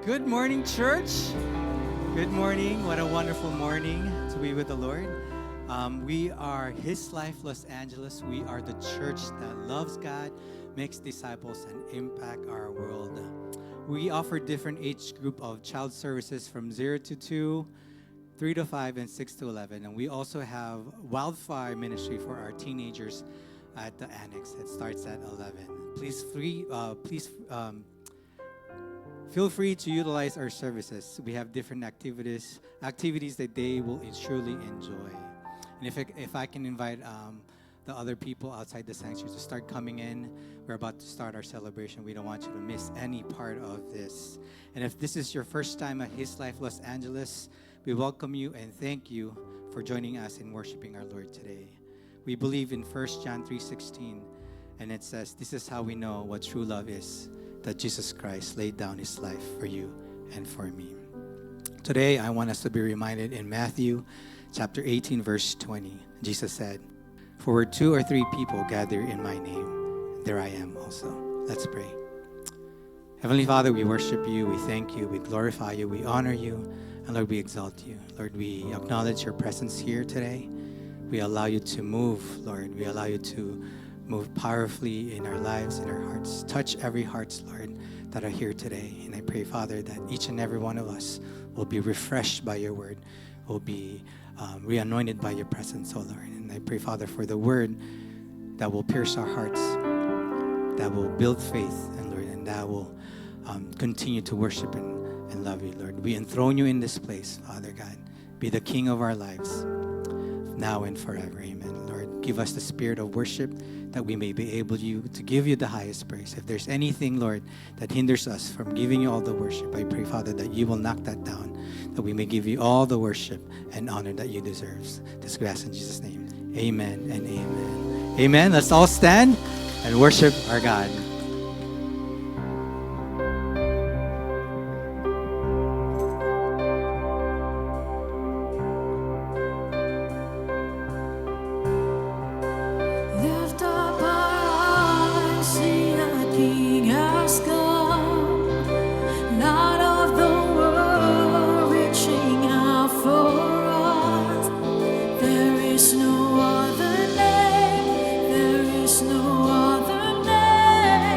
Good morning, church. Good morning. What a wonderful morning to be with the Lord. We are His Life Los Angeles. We are the church that loves God, makes disciples, and impact our world. We offer different age group of child services from 0 to 2, 3 to 5, and 6 to 11. And we also have wildfire ministry for our teenagers at the annex. It starts at 11. Please feel free to utilize our services. We have different activities that they will surely enjoy. And if I can invite the other people outside the sanctuary to start coming in, we're about to start our celebration. We don't want you to miss any part of this. And if this is your first time at His Life Los Angeles, we welcome you and thank you for joining us in worshiping our Lord today. We believe in 1 John 3:16, and it says, "This is how we know what true love is, that Jesus Christ laid down His life for you and for me." Today, I want us to be reminded in Matthew chapter 18, verse 20. Jesus said, "For where 2 or 3 people gather in my name, there I am also." Let's pray. Heavenly Father, we worship you, we thank you, we glorify you, we honor you, and Lord, we exalt you. Lord, we acknowledge your presence here today. We allow you to move, Lord. We allow you to move powerfully in our lives, in our hearts. Touch every heart, Lord, that are here today. And I pray, Father, that each and every one of us will be refreshed by your word, will be re-anointed by your presence, oh Lord. And I pray, Father, for the word that will pierce our hearts, that will build faith, and Lord, and that will continue to worship and love you, Lord. We enthrone you in this place, Father God. Be the King of our lives, now and forever. Amen. Lord, give us the spirit of worship that we may be able to give you the highest praise. If there's anything, Lord, that hinders us from giving you all the worship, I pray, Father, that you will knock that down, that we may give you all the worship and honor that you deserve. This we ask in Jesus' name. Amen and amen. Amen. Let's all stand and worship our God. Lift up our eyes, see our King has come. Light of the world, reaching out for us. There is no other name. There is no other name.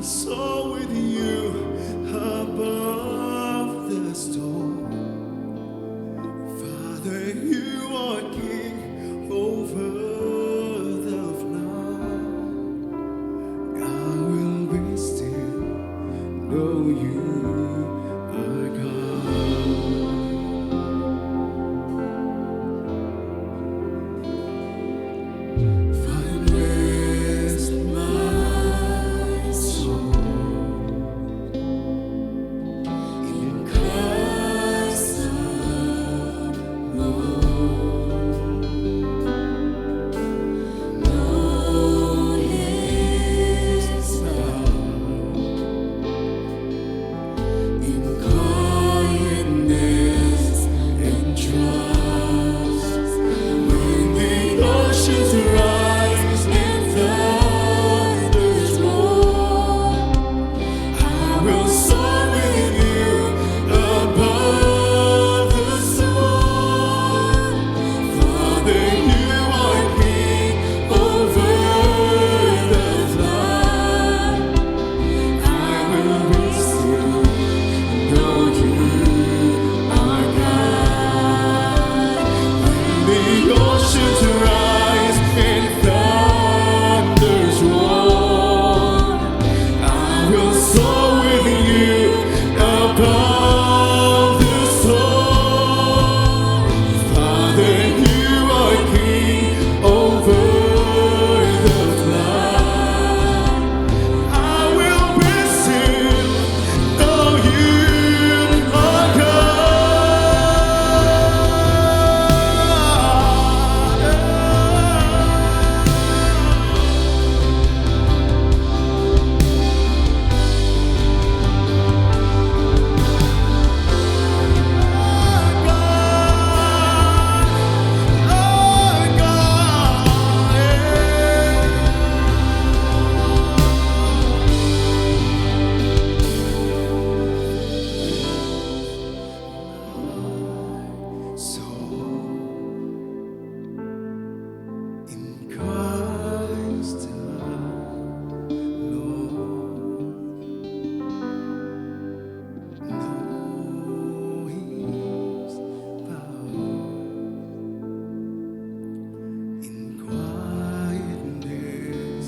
soar with you above the storm. Father, you are king over the flood. I will be still, know you are God. Find rest, my soul, in Christ alone. Know His love in quietness and trust. When the oceans rise and thunders roar, I will soar with you above the storm. Father, you are king over the flood. I will be still, know you are God. When the oceans rise and thunders roar, I will soar with you above the storm. Father, you are king over the flood. I will be still, know you are in Christ alone. Know His power in quietness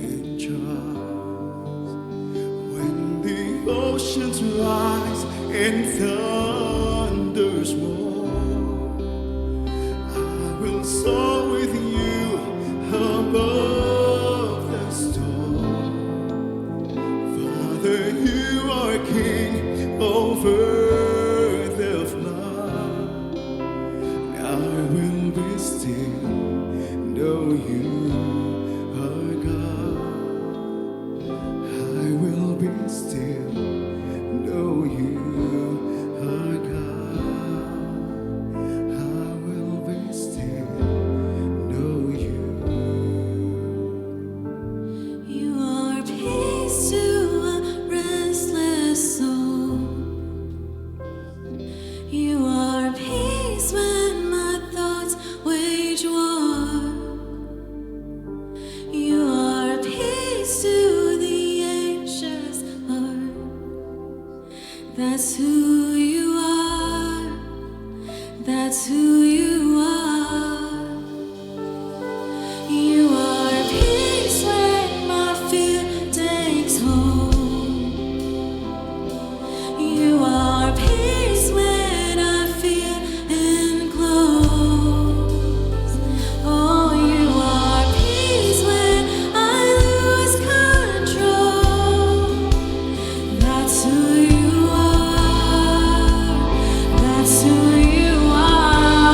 and trust. When the oceans rise and thunders roar, I will soar with you above the storm. Father, you are king over the flood. I will be still, know you are God. I will be still, know you are God. I will be still, know you. You are peace to a restless soul. You are peace when my thoughts wage war. You are peace to the anxious heart. That's who you are. That's who you are. You are peace when my fear takes hold. You are peace when I feel enclosed. Oh, you are peace when I lose control. That's who you are. That's who you are.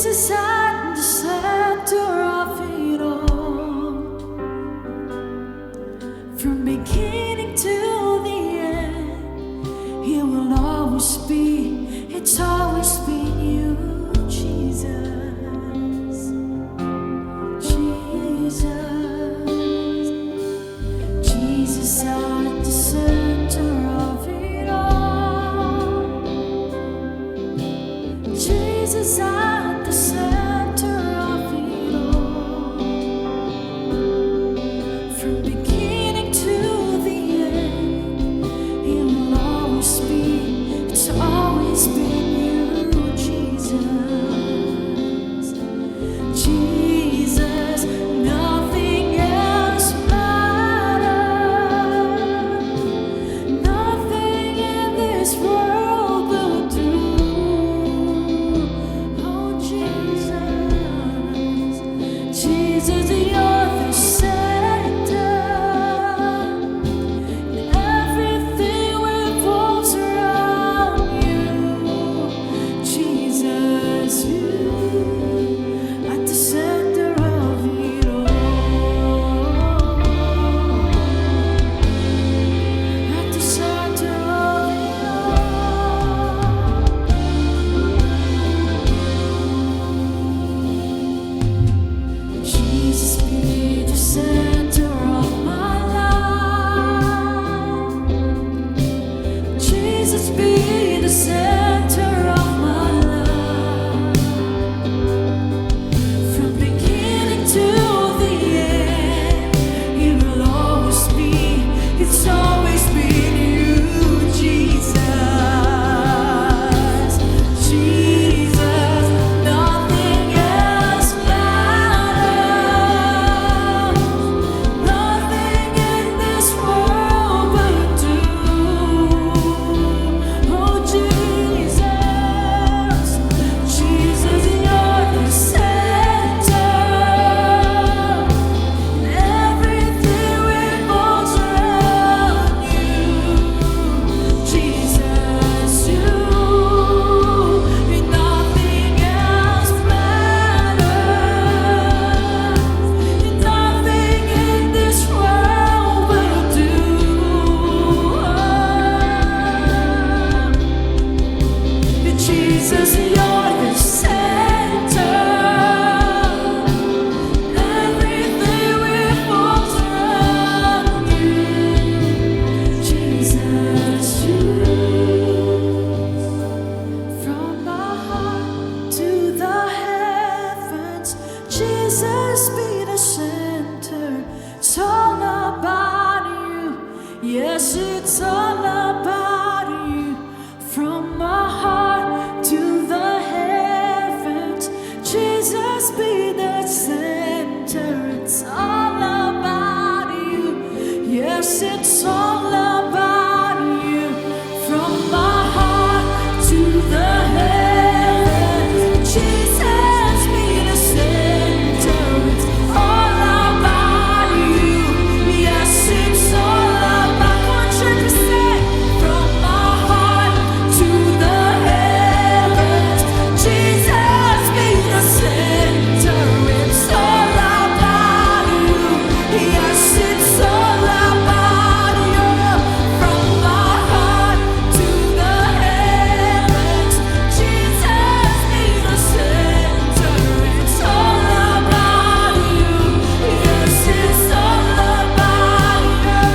Jesus at the center of it all. From beginning to the end, He will always be. It's always been you, Jesus. Jesus. Jesus at the center of it all. Jesus at the center of it all. From beginning to the end, He will always be. It's always been you, Jesus. Jesus, nothing else matters. Nothing in this world will do. Oh, Jesus, Jesus, you're the center. Everything revolves around you. Jesus, you at the center of it all. At the center of it all. Jesus, be the center of my life. Jesus, be the center of my life. From beginning to the end, you will always be. It's always been you, Jesus. Jesus, nothing else matters. Nothing in this world will do. Oh, Jesus, Jesus, you're the center. Everything revolves around you. Jesus, you, and nothing else matters. Nothing in this world will do. Jesus, you're the center. Everything revolves around you. Jesus, you. From my heart to the heavens, Jesus, be the center. It's all about you. Yes, it's all about you. From my heart to the heavens, Jesus, be the center. It's all about you. Yes, it's all about you. From my heart to the heavens, Jesus, be the center. It's all about you. Yes, it's all about. Come on, church, say, from my heart to the heavens, Jesus, be the center. It's all about you. Yes, it's all about you. From my heart to the heavens, Jesus, be the center. It's all about you. Yes, it's all about you.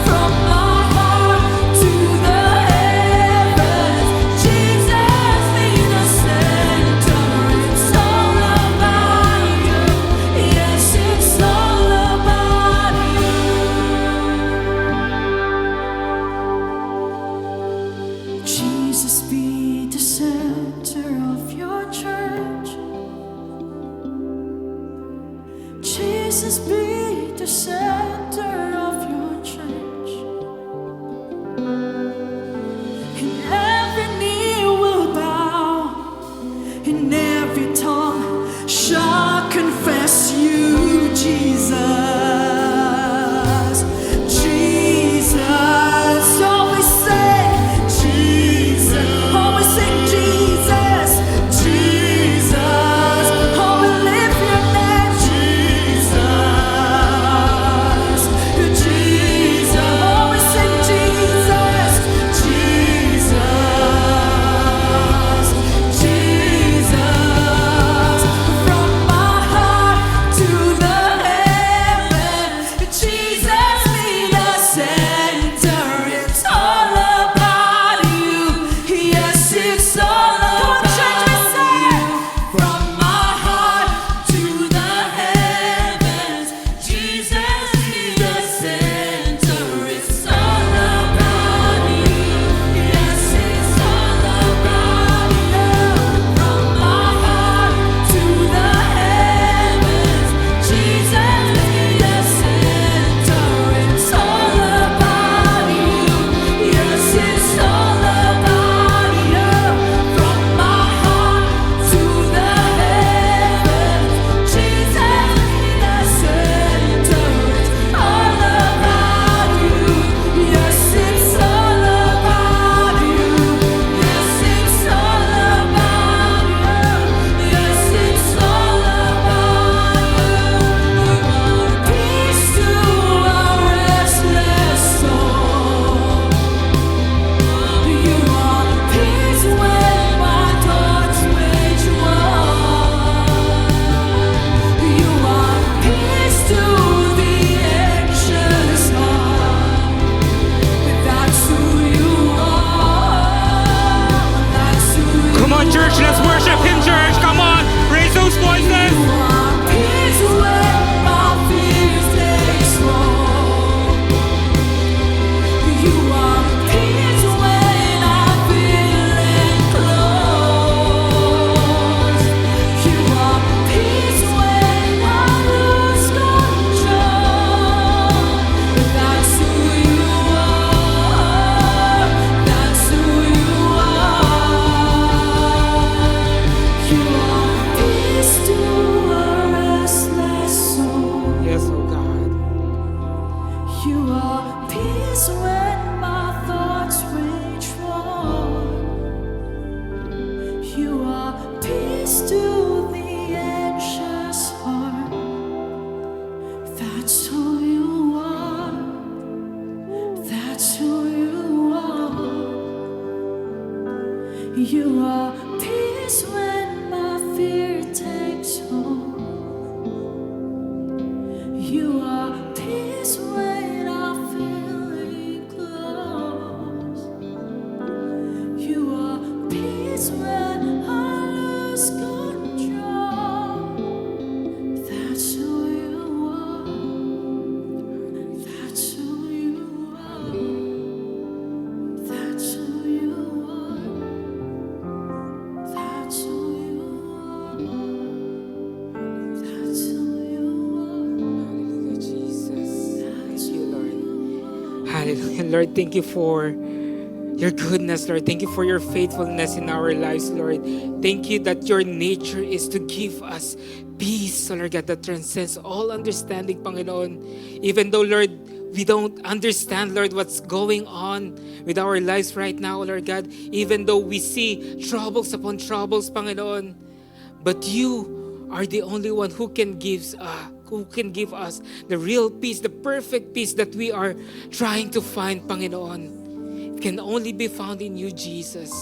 From my heart to the heavens, Jesus, be the center. It's all about you. Yes, it's all about you. Jesus, be the center of your church. Jesus, be the center of your church. And every knee will bow, and every tongue shall confess you, Jesus. Jesus, always say Jesus, always say Jesus, Jesus. You are peace to the anxious heart. That's who you are. That's who you are. You are peace when my fear takes hold. You are peace when I'm feeling close. You are peace when I lose control. That's who you are. That's who you are. That's who you are. That's who you are. That's who you Hallelujah, Jesus. are. Thank you, Lord. Hallelujah, Lord. Thank you for your goodness, Lord. Thank you for your faithfulness in our lives, Lord. Thank you that your nature is to give us peace, Lord God, that transcends all understanding, Panginoon. Even though, Lord, we don't understand, Lord, what's going on with our lives right now, Lord God. Even though we see troubles upon troubles, Panginoon. But you are the only one who can give us the real peace, the perfect peace that we are trying to find, Panginoon. It can only be found in you, Jesus.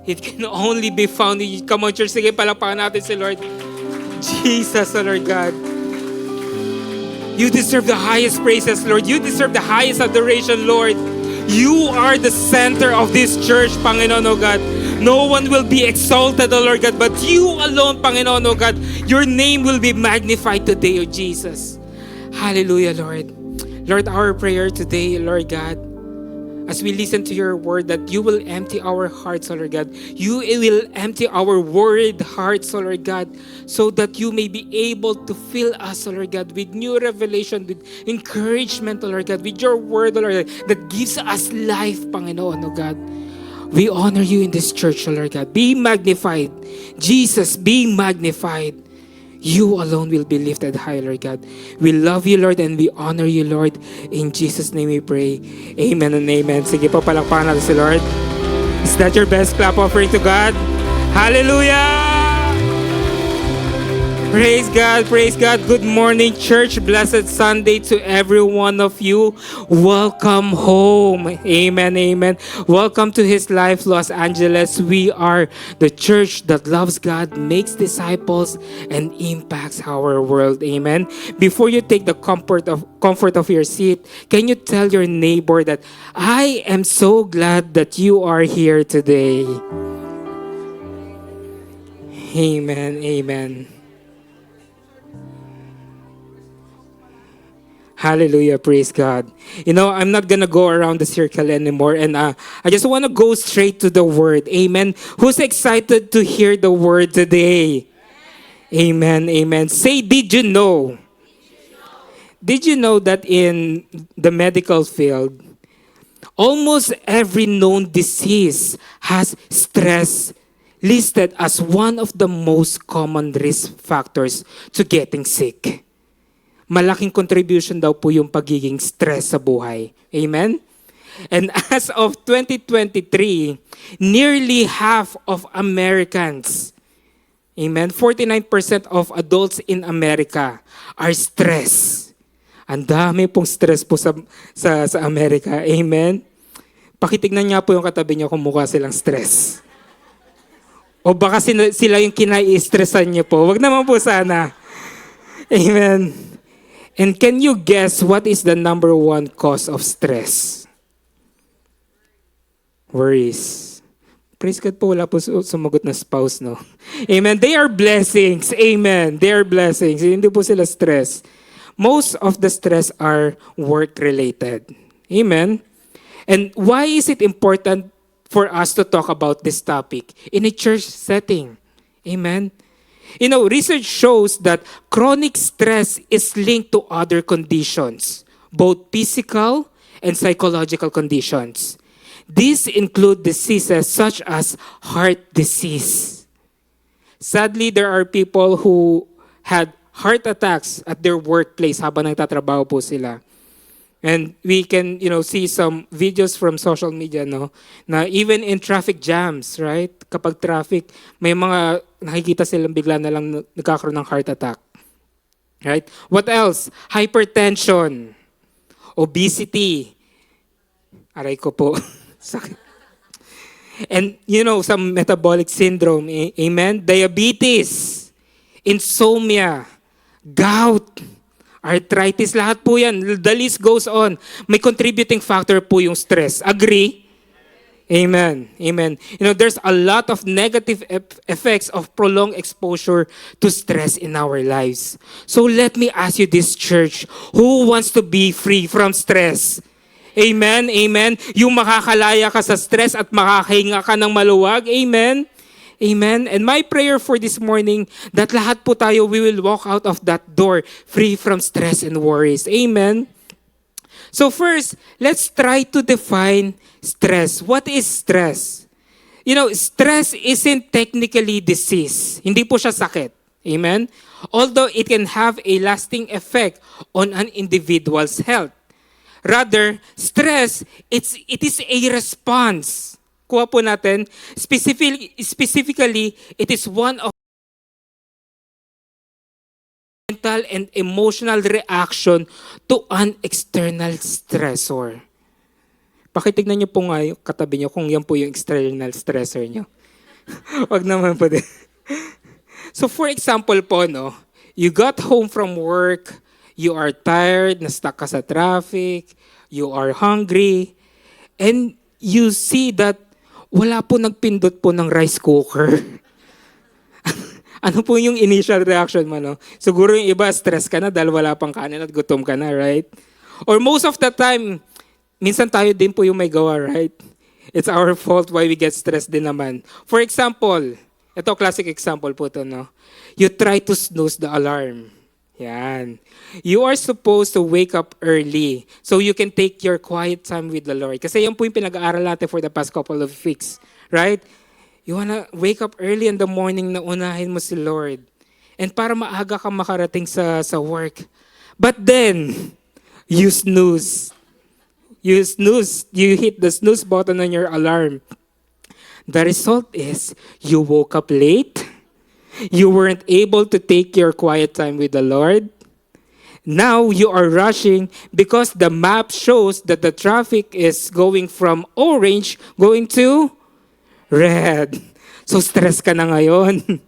It can only be found in you. Come on, church. Sige, palakpakan natin si Lord. Jesus, oh Lord God. You deserve the highest praises, Lord. You deserve the highest adoration, Lord. You are the center of this church, Panginoon, oh God. No one will be exalted, oh Lord God, but you alone, Panginoon, oh God. Your name will be magnified today, oh Jesus. Hallelujah, Lord. Lord, our prayer today, Lord God, as we listen to your word, that you will empty our hearts, oh Lord God. You will empty our worried hearts, oh Lord God, so that you may be able to fill us, oh Lord God, with new revelation, with encouragement, oh Lord God, with your word, oh Lord God, that gives us life, Panginoon, oh God. We honor you in this church, oh Lord God. Be magnified. Jesus, be magnified. You alone will be lifted high, Lord God. We love you, Lord, and we honor you, Lord. In Jesus' name we pray. Amen and amen. Sige po, palakpakan natin si Lord. Is that your best clap offering to God? Hallelujah! Praise God, praise God. Good morning, church. Blessed Sunday to every one of you. Welcome home. Amen, amen. Welcome to His Life, Los Angeles. We are the church that loves God, makes disciples, and impacts our world. Amen. Before you take the comfort of your seat, can you tell your neighbor that I am so glad that you are here today? Amen, amen. Hallelujah, praise God. You know, I'm not gonna go around the circle anymore, and I just want to go straight to the word. Amen. Who's excited to hear the word today? Amen, amen. Say, did you know? Did you know that in the medical field, almost every known disease has stress listed as one of the most common risk factors to getting sick? Malaking contribution daw po yung pagiging stress sa buhay. Amen? And as of 2023, nearly half of Americans, amen, 49% of adults in America are stressed. Ang dami pong stress po sa Amerika. Amen? Pakitignan niya po yung katabi niyo kung mukha silang stress. O baka sila yung kinai-stressan niyo po. Wag naman po sana. Amen. And can you guess what is the number one cause of stress? Worries. Praise God po, wala po sumagot na spouse, no? Amen. They are blessings. Amen. They are blessings. Hindi po sila stress. Most of the stress are work-related. Amen. And why is it important for us to talk about this topic in a church setting? Amen. You know, research shows that chronic stress is linked to other conditions, both physical and psychological conditions. These include diseases such as heart disease. Sadly, there are people who had heart attacks at their workplace habang nagtatrabaho po sila. And we can, see some videos from social media, no? Na even in traffic jams, right? Kapag traffic, may mga nakikita silang bigla na lang nagkakaroon ng heart attack. Right? What else? Hypertension, obesity. Aray ko po. Sakit. And, some metabolic syndrome. Amen? Diabetes, insomnia, gout, arthritis, lahat po yan. The list goes on. May contributing factor po yung stress. Agree? Amen. Amen. There's a lot of negative effects of prolonged exposure to stress in our lives. So let me ask you this, church, who wants to be free from stress? Amen. Amen. Yung makakalaya ka sa stress at makakahinga ka ng maluwag. Amen. Amen. And my prayer for this morning, that lahat po tayo, we will walk out of that door free from stress and worries. Amen. So first, let's try to define stress. What is stress? Stress isn't technically disease. Hindi po siya sakit. Amen. Although it can have a lasting effect on an individual's health. Rather, stress, it is a response. Kuha po natin, specifically, it is one of mental and emotional reaction to an external stressor. Pakitignan niyo po nga yung katabi niyo kung yan po yung external stressor niyo. Wag naman po din. So for example po, no, you got home from work, you are tired, na-stuck ka sa traffic, you are hungry, and you see that wala po nagpindot po ng rice cooker. Ano po yung initial reaction mo, no? Siguro yung iba, stress ka na dahil wala pang kanin at gutom ka na, right? Or most of the time, minsan tayo din po yung may gawa, right? It's our fault why we get stressed din naman. For example, ito classic example po to, no? You try to snooze the alarm. Yan. You are supposed to wake up early so you can take your quiet time with the Lord. Kasi yan po yung pinag-aaral natin for the past couple of weeks. Right? You wanna wake up early in the morning na unahin mo si Lord. And para maaga ka makarating sa work. But then, you snooze. You hit the snooze button on your alarm. The result is, you woke up late. You weren't able to take your quiet time with the Lord. Now you are rushing because the map shows that the traffic is going from orange going to red. So stress ka na ngayon.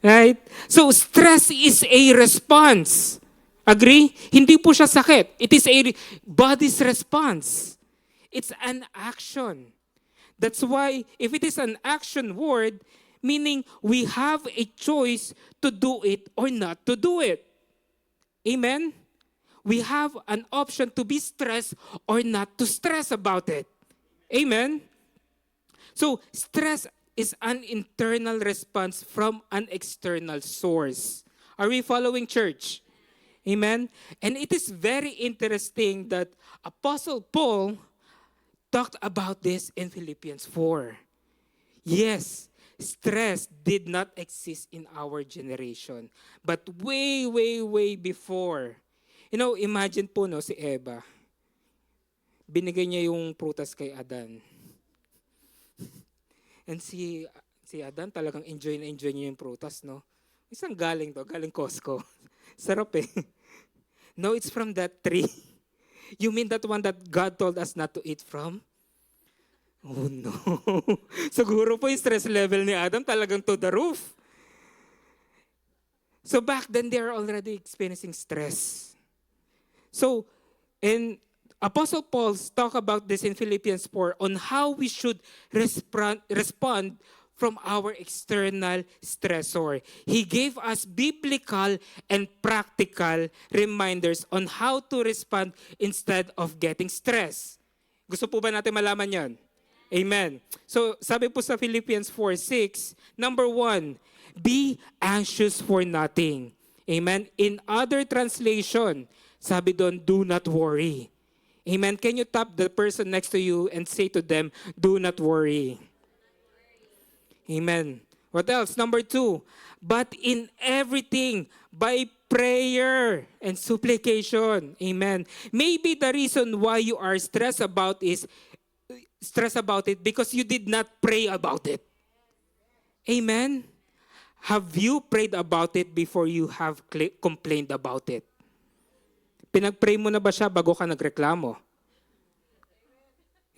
Right? So stress is a response. Agree? Hindi po siya sakit. It is a body's response. It's an action. That's why if it is an action word, meaning we have a choice to do it or not to do it. Amen? We have an option to be stressed or not to stress about it. Amen? So, stress is an internal response from an external source. Are we following, church? Amen? And it is very interesting that Apostle Paul talked about this in Philippians 4. Yes, stress did not exist in our generation. But way, way, way before. Imagine po, no, si Eva. Binigay niya yung prutas kay Adan. And si Adan talagang enjoy niya yung prutas, no? Isang galing Costco. Sarap eh. No, it's from that tree. You mean that one that God told us not to eat from? Oh no. Siguro po yung stress level ni Adam talagang to the roof. So back then, they are already experiencing stress. So, and Apostle Paul talk about this in Philippians 4 on how we should respond from our external stressor. He gave us biblical and practical reminders on how to respond instead of getting stressed. Gusto po ba natin malaman yan? Amen. So, sabi po sa Philippians 4:6, number 1, be anxious for nothing. Amen. In other translation, sabi doon, do not worry. Amen. Can you tap the person next to you and say to them, do not worry. Amen. What else? Number 2, but in everything, by prayer and supplication. Amen. Maybe the reason why you are stressed about it because you did not pray about it. Amen. Have you prayed about it before you have complained about it? Pinag-pray mo na ba siya bago ka nagreklamo?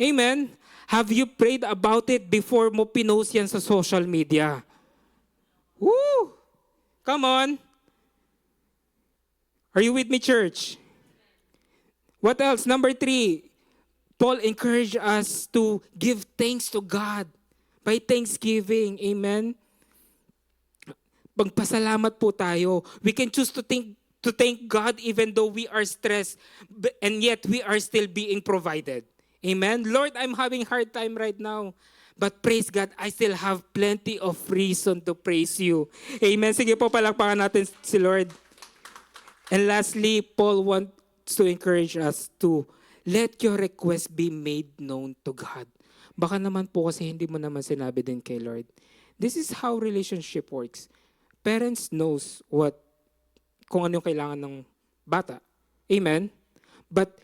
Amen. Have you prayed about it before mo pinost yan sa social media? Woo! Come on. Are you with me, church? What else? Number 3, Paul encouraged us to give thanks to God by thanksgiving. Amen. Pagpasalamat po tayo. We can choose to thank God even though we are stressed and yet we are still being provided. Amen. Lord, I'm having hard time right now. But praise God, I still have plenty of reason to praise you. Amen. Sige po, palakpakan natin si Lord. And lastly, Paul wants to encourage us to let your request be made known to God. Baka naman po kasi hindi mo naman sinabi din kay Lord. This is how relationship works. Parents knows kung ano yung kailangan ng bata. Amen. But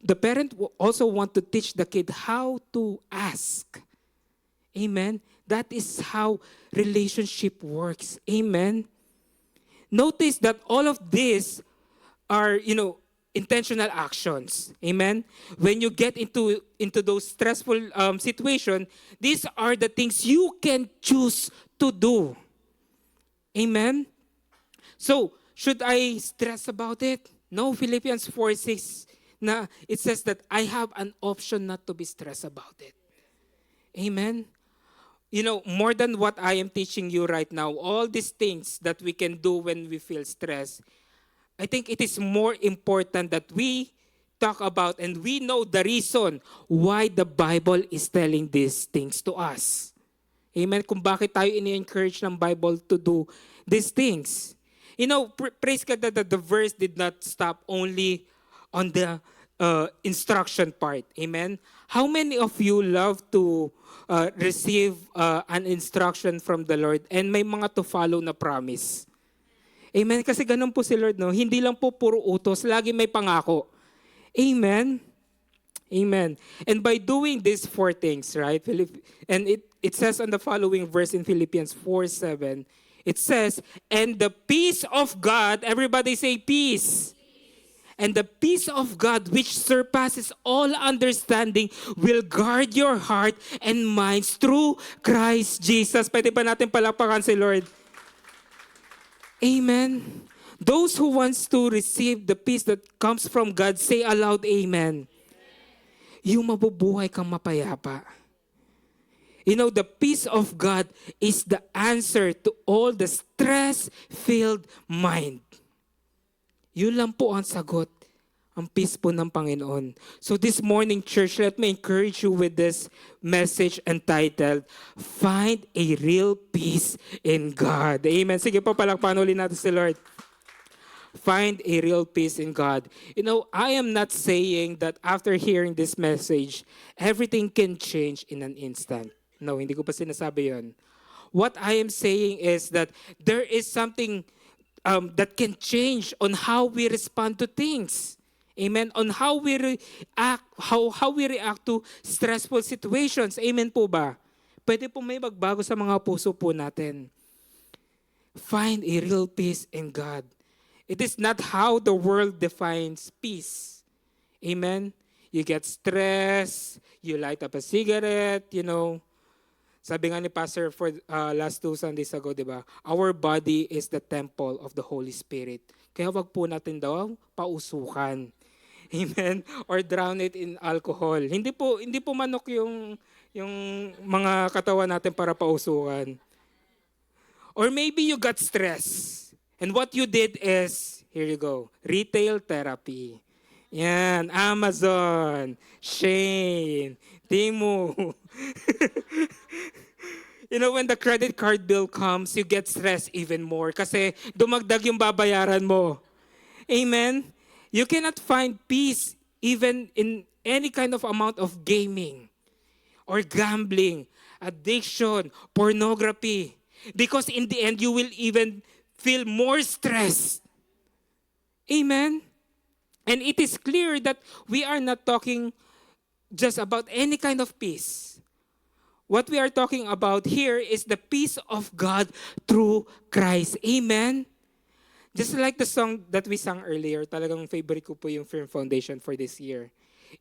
the parent also want to teach the kid how to ask. Amen. That is how relationship works. Amen. Notice that all of these are, intentional actions. Amen. When you get into those stressful situations, these are the things you can choose to do. Amen. So, should I stress about it? No, Philippians 4:6 na it says that I have an option not to be stressed about it. Amen. More than what I am teaching you right now, all these things that we can do when we feel stressed, I think it is more important that we talk about and we know the reason why the Bible is telling these things to us. Amen. Kung bakit tayo ini-encourage ng Bible to do these things. Praise God that the verse did not stop only on the instruction part. Amen. How many of you love to receive an instruction from the Lord and may mga to follow na promise? Amen. Kasi ganun po si Lord, no? Hindi lang po puro utos, lagi may pangako. Amen. Amen. And by doing these 4 things, right? And it says on the following verse in Philippians 4:7, it says, and the peace of God, everybody say peace. And the peace of God which surpasses all understanding will guard your heart and minds through Christ Jesus. Pwede ba natin palakpakan si Lord? Amen. Those who wants to receive the peace that comes from God, say aloud, amen. Yung mabubuhay kang mapayapa. The peace of God is the answer to all the stress-filled mind. Yun lang po ang sagot, ang peace po ng Panginoon. So this morning, church, let me encourage you with this message entitled, Find a Real Peace in God. Amen. Sige po, palakpakan ulit natin si Lord. Find a real peace in God. I am not saying that after hearing this message, everything can change in an instant. No, hindi ko pa sinasabi yun. What I am saying is that there is something that can change on how we respond to things. Amen. On how we react, how we react to stressful situations. Amen po ba? Pwede po may magbago sa mga puso po natin. Find a real peace in God. It is not how the world defines peace. Amen. You get stressed, you light up a cigarette, Sabi nga ni Pastor for last 2 Sundays ago, di ba? Our body is the temple of the Holy Spirit. Kaya wag po natin daw pausukan. Amen? Or drown it in alcohol. Hindi po manok yung mga katawan natin para pausukan. Or maybe you got stressed. And what you did is, here you go, retail therapy. Yan, Amazon, Shane, Temu. When the credit card bill comes, you get stressed even more kasi dumagdag yung babayaran mo. Amen? You cannot find peace even in any kind of amount of gaming or gambling, addiction, pornography. Because in the end, you will even feel more stress. Amen? And it is clear that we are not talking just about any kind of peace. What we are talking about here is the peace of God through Christ. Amen? Just like the song that we sang earlier, talagang favorite ko po yung Firm Foundation for this year.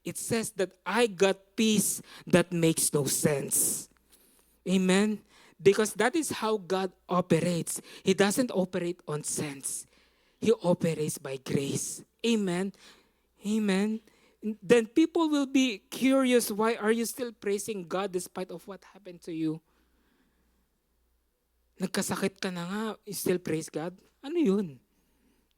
It says that I got peace that makes no sense. Amen? Because that is how God operates. He doesn't operate on sense. He operates by grace. Amen? Amen? Then people will be curious, why are you still praising God despite of what happened to you? Nagkasakit ka na nga, you still praise God? Ano yun?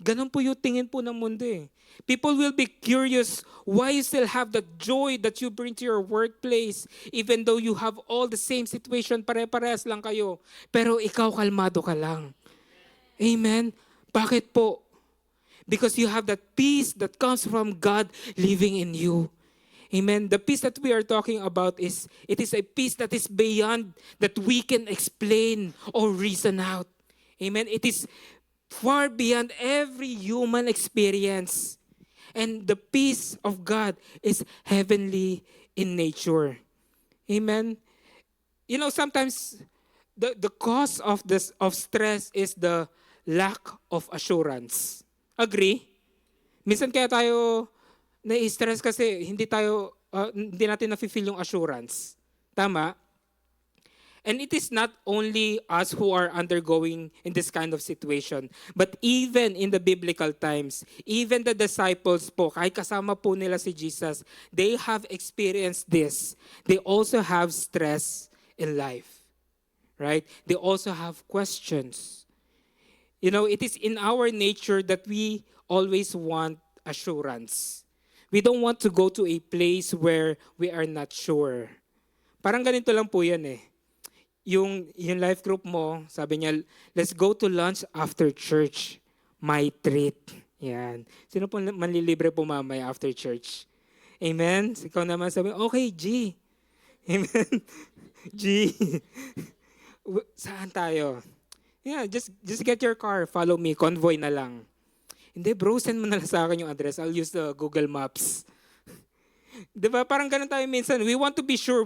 Ganon po yung tingin po ng mundo eh. People will be curious why you still have the joy that you bring to your workplace even though you have all the same situation, pare-parehas lang kayo. Pero ikaw kalmado ka lang. Amen? Bakit po? Because you have that peace that comes from God living in you. Amen. The peace that we are talking about is a peace that is beyond that we can explain or reason out. Amen. It is far beyond every human experience. And the peace of God is heavenly in nature. Amen. You know, sometimes the cause of stress is the lack of assurance. Agree? Minsan kaya tayo na-stress kasi hindi natin na-feel yung assurance. Tama? And it is not only us who are undergoing in this kind of situation, but even in the biblical times, even the disciples po, kahit kasama po nila si Jesus, they have experienced this. They also have stress in life. Right? They also have questions. You know, it is in our nature that we always want assurance. We don't want to go to a place where we are not sure. Parang ganito lang po yan eh. Yung life group mo, sabi niya, let's go to lunch after church. My treat. Yan. Sino po manlilibre po mamaya after church? Amen? Ikaw naman sabi, okay, G. Amen? G. Saan tayo? Yeah, just get your car, follow me, convoy na lang. Hindi bro, send mo na lang sa akin yung address. I'll use the Google Maps. Diba? Parang ganun tayo minsan. We want to be sure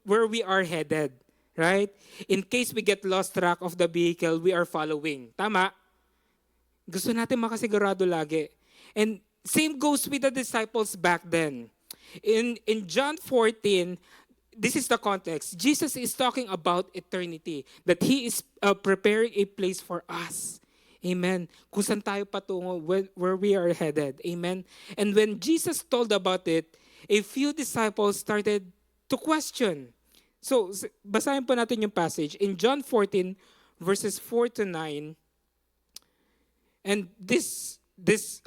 where we are headed. Right? In case we get lost track of the vehicle, we are following. Tama? Gusto natin makasigurado lagi. And same goes with the disciples back then. In John 14, this is the context. Jesus is talking about eternity, that He is preparing a place for us. Amen. Kung saan tayo patungo, where we are headed. Amen. And when Jesus told about it, a few disciples started to question. So, basahin po natin yung passage. In John 14, verses 4 to 9, and this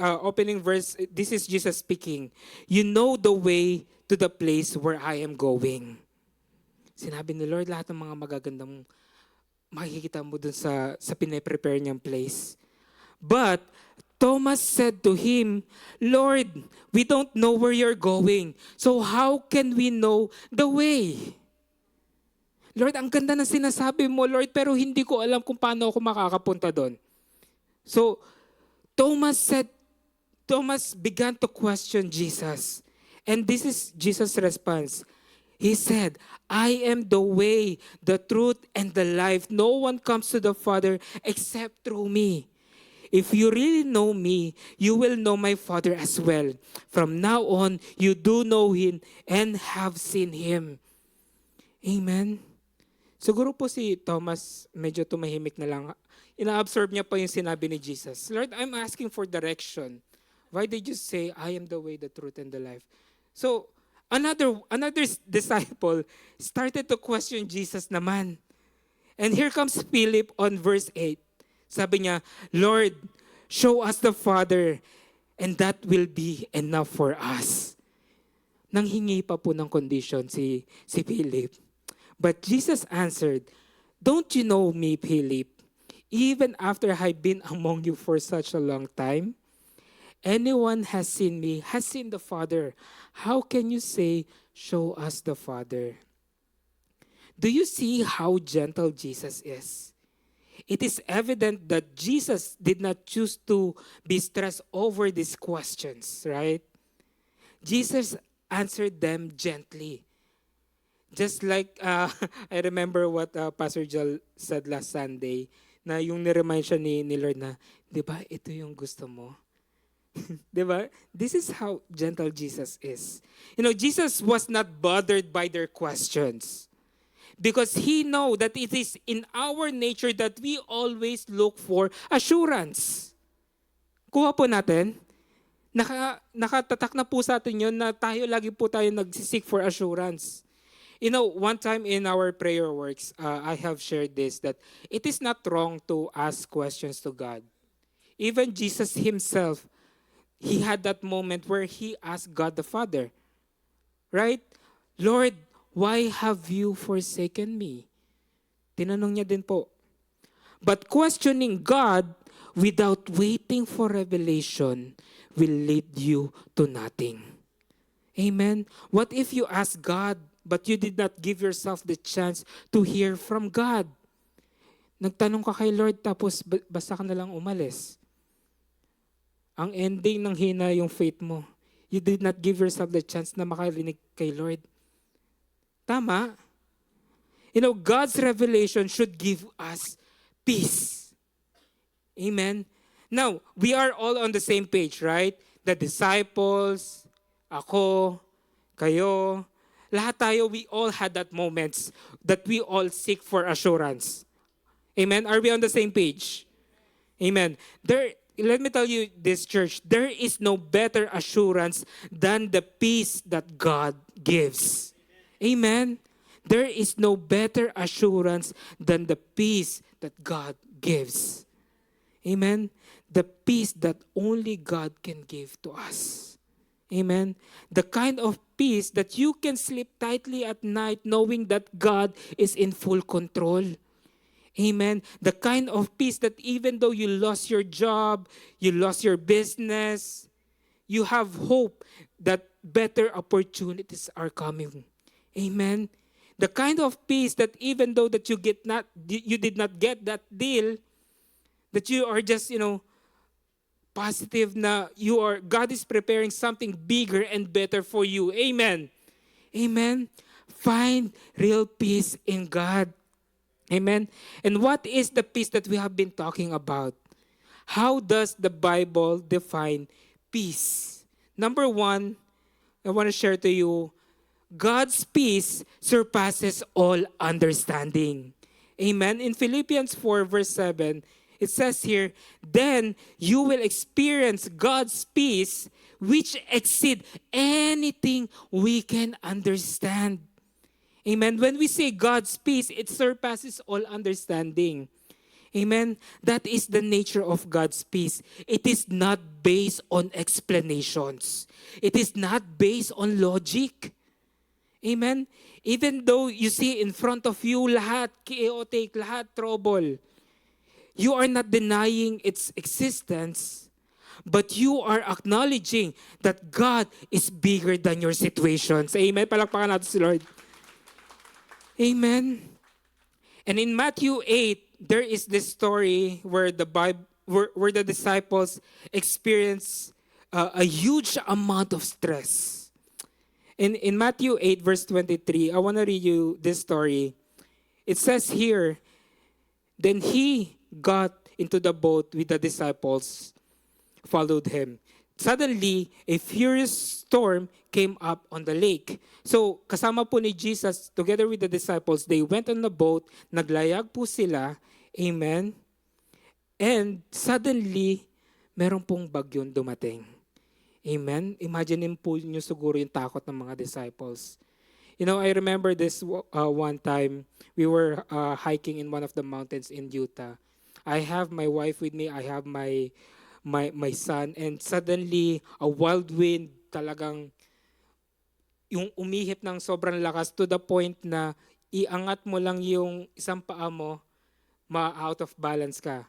opening verse, this is Jesus speaking. You know the way to the place where I am going. Sinabi ni Lord, lahat ng mga magagandang makikita mo dun sa pinaprepare niyang place. But Thomas said to Him, Lord, we don't know where you're going. So how can we know the way? Lord, ang ganda ng sinasabi mo, Lord, pero hindi ko alam kung paano ako makakapunta doon. So Thomas began to question Jesus. And this is Jesus' response. He said, I am the way, the truth, and the life. No one comes to the Father except through me. If you really know me, you will know my Father as well. From now on, you do know Him and have seen Him. Amen? Siguro po si Thomas medyo tumahimik na lang. Ina-absorb niya pa yung sinabi ni Jesus. Lord, I'm asking for direction. Why did you say, I am the way, the truth, and the life? So, another disciple started to question Jesus naman. And here comes Philip on verse 8. Sabi niya, Lord, show us the Father, and that will be enough for us. Nanghingi pa po ng condition si Philip. But Jesus answered, don't you know me, Philip? Even after I've been among you for such a long time, anyone has seen me, has seen the Father. How can you say, show us the Father? Do you see how gentle Jesus is? it is evident that Jesus did not choose to be stressed over these questions, right? Jesus answered them gently. Just like, I remember what Pastor Joel said last Sunday, na yung niremind siya ni Lord na, di ba, ito yung gusto mo? Di ba? This is how gentle Jesus is. You know, Jesus was not bothered by their questions because He know that it is in our nature that we always look for assurance. Kuha po natin. Nakatatak na po sa atin yun na tayo lagi po tayo nagsisik for assurance. You know, one time in our prayer works, I have shared this, that it is not wrong to ask questions to God. Even Jesus Himself, He had that moment where He asked God the Father, right? Lord, why have you forsaken me? Tinanong niya din po. But questioning God without waiting for revelation will lead you to nothing. Amen? What if you ask God, but you did not give yourself the chance to hear from God? Nagtanong ka kay Lord, tapos basta ka na lang umalis. Ang ending ng hina yung faith mo. You did not give yourself the chance na makarinig kay Lord. Tama? You know, God's revelation should give us peace. Amen? Now, we are all on the same page, right? The disciples, ako, kayo, lahat tayo, we all had that moments that we all seek for assurance. Amen? Are we on the same page? Amen. Let me tell you this, church, there is no better assurance than the peace that God gives. Amen? There is no better assurance than the peace that God gives. Amen? The peace that only God can give to us. Amen? The kind of peace that you can sleep tightly at night knowing that God is in full control. Amen? The kind of peace that even though you lost your job, you lost your business, you have hope that better opportunities are coming. Amen? The kind of peace that even though that you did not get that deal, that you are just, positive na God is preparing something bigger and better for you. Amen. Amen. Find real peace in God. Amen. And what is the peace that we have been talking about? How does the Bible define peace? Number one, I want to share to you, God's peace surpasses all understanding. Amen. In Philippians 4 verse 7, it says here, then you will experience God's peace which exceed anything we can understand. Amen. When we say God's peace, it surpasses all understanding. Amen. That is the nature of God's peace. It is not based on explanations. It is not based on logic. Amen. Even though you see in front of you lahat chaotic, lahat trouble, you are not denying its existence, but you are acknowledging that God is bigger than your situations. Amen. Palakpakan natin si Lord. Amen. And in Matthew 8, there is this story where where the disciples experience a huge amount of stress. In Matthew 8 verse 23, I want to read you this story. It says here, then he got into the boat with the disciples, followed him. Suddenly, a furious storm came up on the lake. So, kasama po ni Jesus, together with the disciples, they went on the boat, naglayag po sila, amen? And suddenly, meron pong bagyong dumating. Amen? Imagine po nyo siguro yung takot ng mga disciples. I remember this one time, we were hiking in one of the mountains in Utah. I have my wife with me, I have my son, and suddenly, a wild wind talagang yung umihip ng sobrang lakas to the point na iangat mo lang yung isang paa mo, ma-out of balance ka.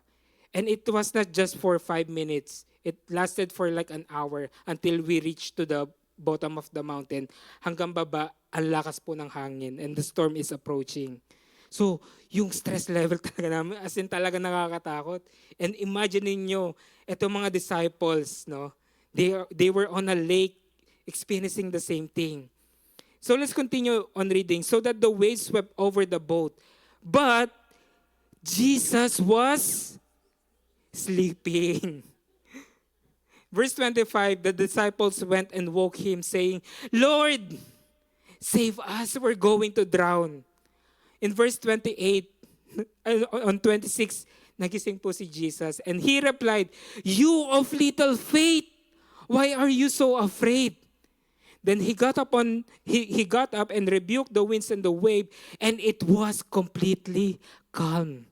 And it was not just for 5 minutes. It lasted for like an hour until we reached to the bottom of the mountain. Hanggang baba, ang lakas po ng hangin and the storm is approaching. So, yung stress level talaga namin, as in talaga nakakatakot. And imagine niyo, itong mga disciples, no? They were on a lake experiencing the same thing. So let's continue on reading. So that the waves swept over the boat. But Jesus was sleeping. Verse 25, the disciples went and woke him, saying, Lord, save us, we're going to drown. In verse 28, on 26, nagising po si Jesus. And he replied, You of little faith, why are you so afraid? Then he got up and rebuked the winds and the wave, and it was completely calm.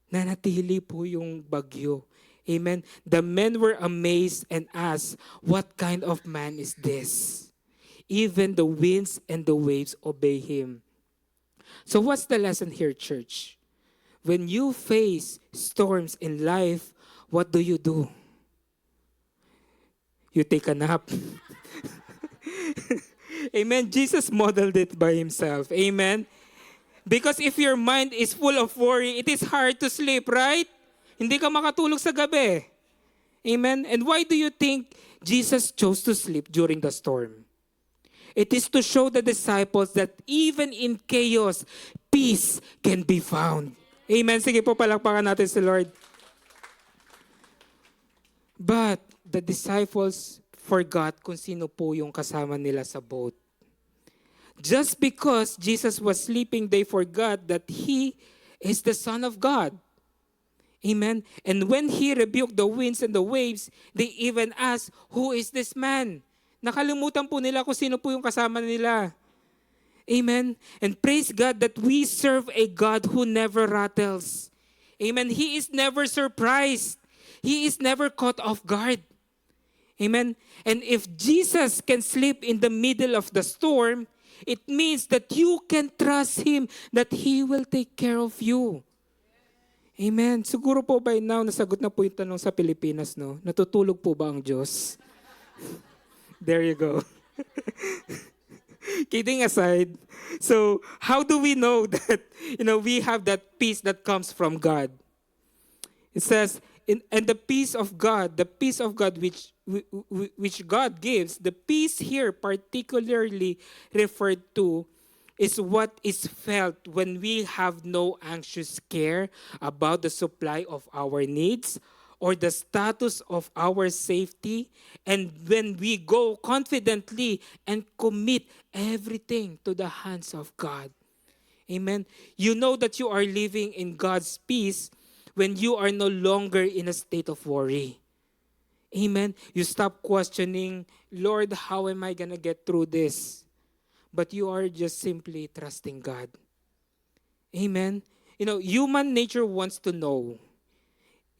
Nanatili po yung bagyo. Amen. The men were amazed and asked, What kind of man is this? Even the winds and the waves obey him. So what's the lesson here, church? When you face storms in life, what do? You take a nap. Amen. Jesus modeled it by himself. Amen. Because if your mind is full of worry, it is hard to sleep, right? Hindi ka makatulog sa gabi. Amen. And why do you think Jesus chose to sleep during the storm? It is to show the disciples that even in chaos, peace can be found. Amen. Sige po, palakpakan natin si Lord. But the disciples forgot kung sino po yung kasama nila sa boat. Just because Jesus was sleeping, they forgot that He is the Son of God. Amen. And when He rebuked the winds and the waves, they even asked, Who is this man? Nakalimutan po nila kung sino po yung kasama nila. Amen. And praise God that we serve a God who never rattles. Amen. He is never surprised. He is never caught off guard. Amen. And if Jesus can sleep in the middle of the storm, it means that you can trust Him that He will take care of you. Amen. Siguro po by now, nasagot na po yung tanong sa Pilipinas, no? Natutulog po ba ang Diyos? There you go. Kidding aside, so how do we know that, we have that peace that comes from God? It says, and the peace of God which God gives, the peace here particularly referred to is what is felt when we have no anxious care about the supply of our needs or the status of our safety, and when we go confidently and commit everything to the hands of God. Amen. You know that you are living in God's peace when you are no longer in a state of worry. Amen. You stop questioning, Lord, how am I going to get through this? But you are just simply trusting God. Amen. Human nature wants to know.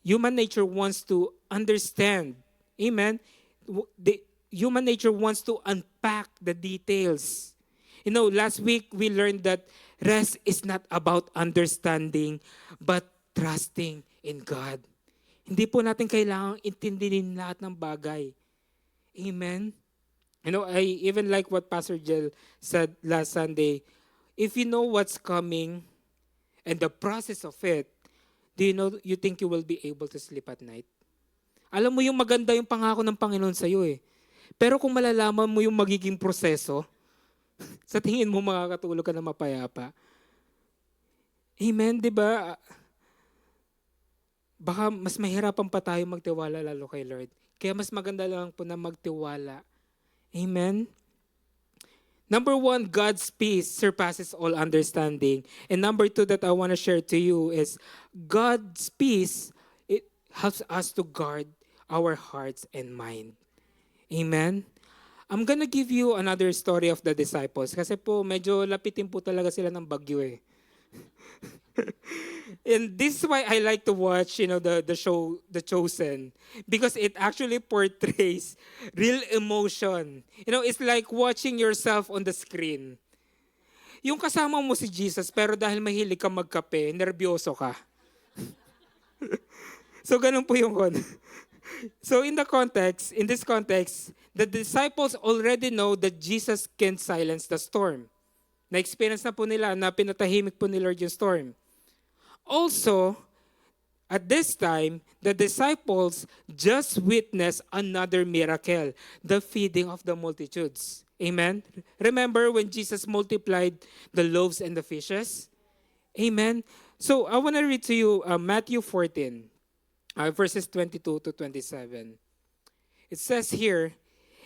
Human nature wants to understand. Amen. Human nature wants to unpack the details. Last week we learned that rest is not about understanding, but trusting in God. Hindi po natin kailangang intindihin lahat ng bagay. Amen. I even like what Pastor Jel said last Sunday. If you know what's coming and the process of it, you think you will be able to sleep at night? Alam mo yung maganda yung pangako ng Panginoon sa iyo eh. Pero kung malalaman mo yung magiging proseso, sa tingin mo makakatulog ka na mapayapa. Amen, di ba? Baka mas mahirapan pa tayo magtiwala lalo kay Lord. Kaya mas maganda lang po na magtiwala. Amen? Number 1, God's peace surpasses all understanding. And number 2 that I want to share to you is God's peace, it helps us to guard our hearts and mind. Amen? I'm gonna give you another story of the disciples kasi po medyo lapitin po talaga sila ng bagyo eh. And this is why I like to watch, the show The Chosen, because it actually portrays real emotion. It's like watching yourself on the screen. Yung kasama mo si Jesus, pero dahil mahilig ka magkape, nervyoso ka. So ganun po yung So in this context, the disciples already know that Jesus can silence the storm. Na-experience na po nila na pinatahimik po ni Lord yung storm. Also, at this time, the disciples just witnessed another miracle, the feeding of the multitudes. Amen? Remember when Jesus multiplied the loaves and the fishes? Amen? So, I want to read to you Matthew 14, verses 22 to 27. It says here,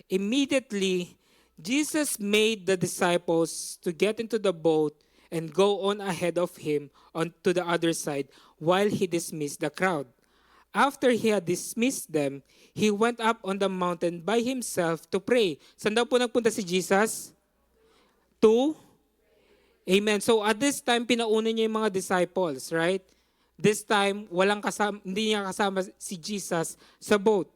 immediately, Jesus made the disciples to get into the boat and go on ahead of him on to the other side while he dismissed the crowd. After he had dismissed them, he went up on the mountain by himself to pray. Saan daw po nagpunta si Jesus? To? Amen. So at this time, pinauna niya yung mga disciples, right? This time, hindi niya kasama si Jesus sa boat.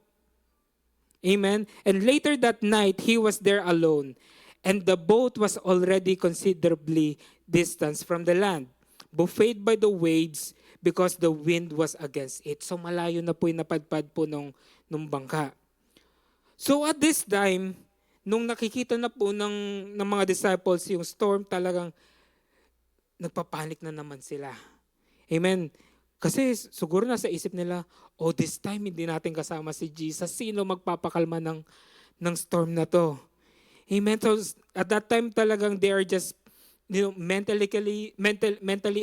Amen. And later that night, he was there alone. And the boat was already considerably distant from the land, buffeted by the waves because the wind was against it. So malayo na po yung napadpad po nung bangka. So at this time, nung nakikita na po ng mga disciples yung storm, talagang nagpapanik na naman sila. Amen. Kasi siguro nasa isip nila, this time hindi natin kasama si Jesus. Sino magpapakalma ng storm na to? Amen. So at that time talagang they are just mentally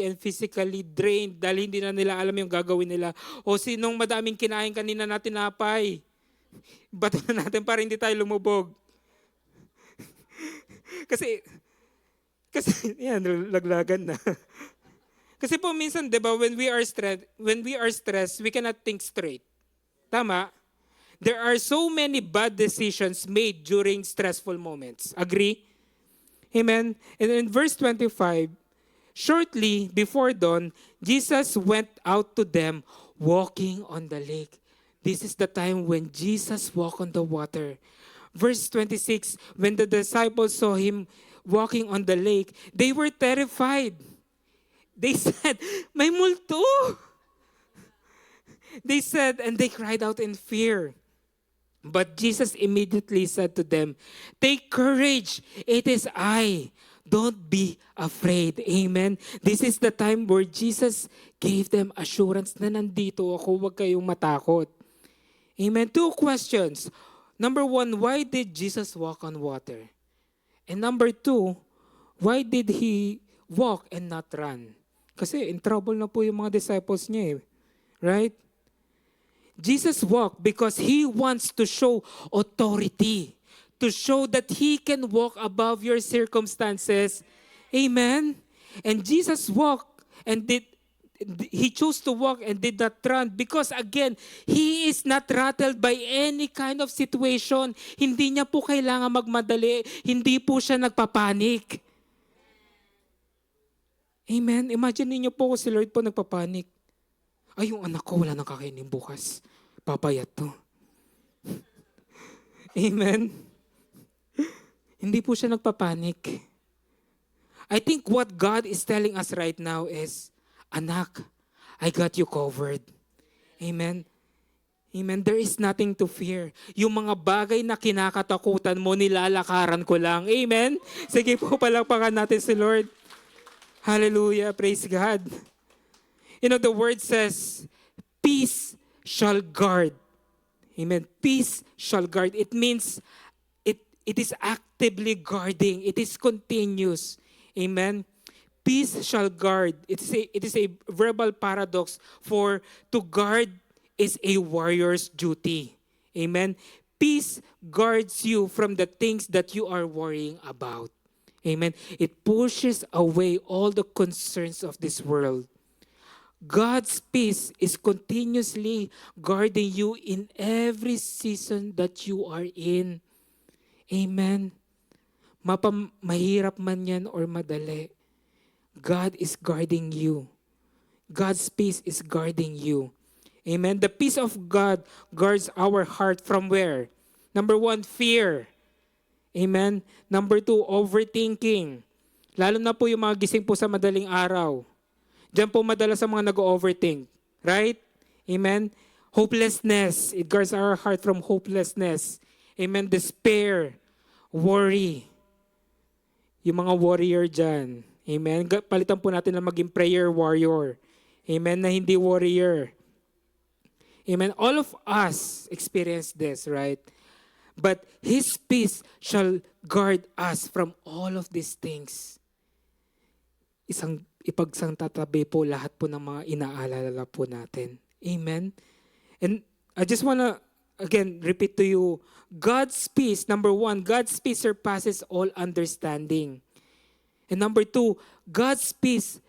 and physically drained dahil hindi na nila alam yung gagawin nila. O sinong madaming kinain kanina na tinapay? Bato na natin para hindi tayo lumubog. kasi yan, laglagan na. Kasi po minsan, 'di ba, when we are stressed, we cannot think straight. Tama? There are so many bad decisions made during stressful moments. Agree? Amen. And in verse 25, shortly before dawn, Jesus went out to them walking on the lake. This is the time when Jesus walked on the water. Verse 26, when the disciples saw him walking on the lake, they were terrified. They said, "May multo." They said, and they cried out in fear. But Jesus immediately said to them, "Take courage, it is I. Don't be afraid." Amen. This is the time where Jesus gave them assurance na nandito ako, huwag kayong matakot. Amen. 2 questions. Number 1, why did Jesus walk on water? And number 2, why did he walk and not run? Kasi in trouble na po yung mga disciples niya eh. Right? Jesus walked because he wants to show authority, to show that he can walk above your circumstances. Amen? And Jesus walked and he chose to walk and did not run because again, he is not rattled by any kind of situation. Hindi niya po kailangan magmadali. Hindi po siya nagpapanik. Amen? Imagine niyo po kung si Lord po nagpapanik. Ay, yung anak ko wala nang kakainin bukas. Papayat to. Amen? Hindi po siya nagpapanik. I think what God is telling us right now is, anak, I got you covered. Amen? Amen? There is nothing to fear. Yung mga bagay na kinakatakutan mo, nilalakaran ko lang. Amen? Sige po, palakpakan natin si Lord. Hallelujah. Praise God. You know, the word says, peace shall guard. Amen. Peace shall guard. It means it is actively guarding. It is continuous. Amen. Peace shall guard. It is a verbal paradox for to guard is a warrior's duty. Amen. Peace guards you from the things that you are worrying about. Amen. It pushes away all the concerns of this world. God's peace is continuously guarding you in every season that you are in. Amen. Mahirap man yan or madali. God is guarding you. God's peace is guarding you. Amen. The peace of God guards our heart from where? Number 1, fear. Amen. Number 2, overthinking. Lalo na po yung mga gising po sa madaling araw. Diyan po madalas sa mga nag-overthink. Right? Amen. Hopelessness. It guards our heart from hopelessness. Amen. Despair. Worry. Yung mga warrior dyan. Amen. Palitan po natin na maging prayer warrior. Amen. Na hindi warrior. Amen. All of us experience this, right? But His peace shall guard us from all of these things. Ipagsang tatabi po lahat po ng mga inaalala po natin. Amen. And I just wanna again repeat to you, God's peace, number one, God's peace surpasses all understanding. And number two, God's peace